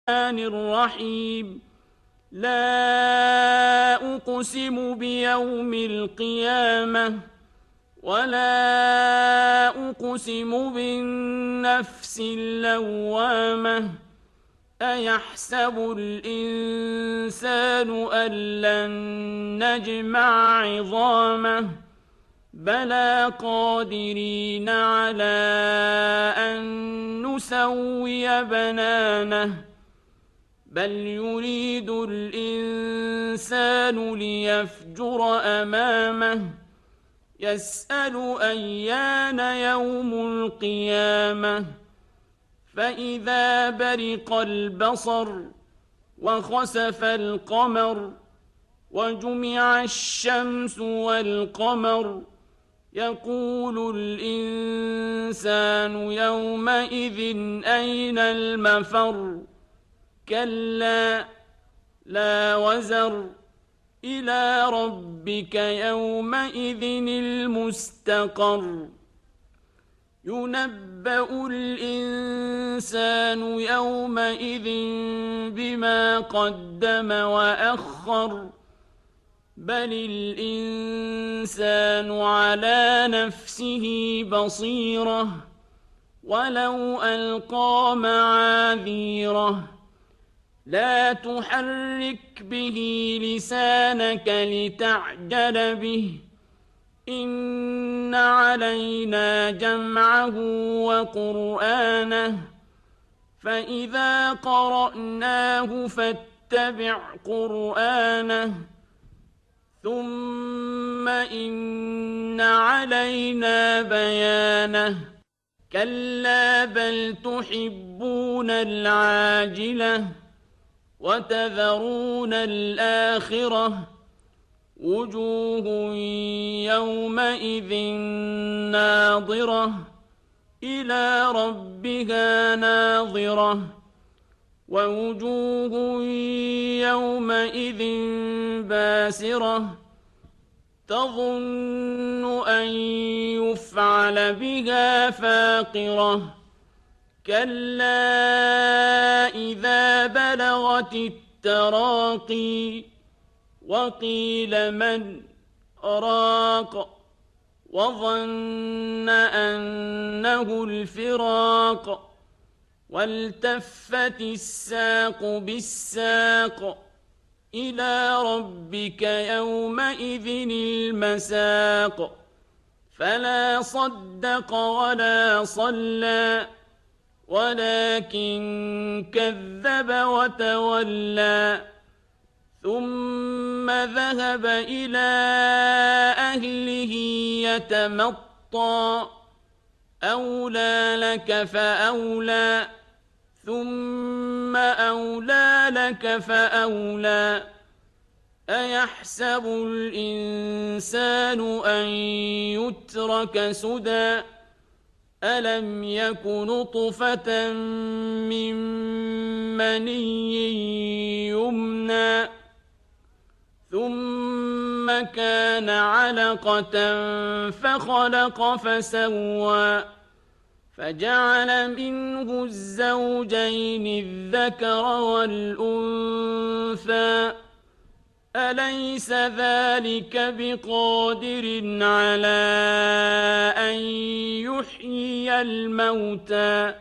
الرحيم لا أقسم بيوم القيامة ولا أقسم بالنفس اللوامة أيحسب الإنسان أن لن نجمع عظامه بلى قادرين على أن نسوي بنانه بل يريد الإنسان ليفجر أمامه يسأل أيان يوم القيامة فإذا برق البصر وخسف القمر وجمع الشمس والقمر يقول الإنسان يومئذ أين المفر كلا لا وزر إلى ربك يومئذ المستقر ينبأ الإنسان يومئذ بما قدم وأخر بل الإنسان على نفسه بصيرة ولو ألقى معاذيره لا تحرك به لسانك لتعجل به إن علينا جمعه وقرآنه فإذا قرأناه فاتبع قرآنه ثم إن علينا بيانه كلا بل تحبون العاجلة وتذرون الآخرة وجوه يومئذ ناظرة إلى ربها ناظرة ووجوه يومئذ باسرة تظن أن يفعل بها فاقرة كلا إذا بلغت التراقي وقيل من راق وظن أنه الفراق والتفت الساق بالساق إلى ربك يومئذ المساق فلا صدق ولا صلى ولكن كذب وتولى ثم ذهب إلى أهله يتمطى أولى لك فأولى ثم أولى لك فأولى أيحسب الإنسان أن يترك سدى ألم يك نطفة من مني يمنى ثم كان علقة فخلق فسوى فجعل منه الزوجين الذكر والأنثى أليس ذلك بقادر على أن يحيي الموتى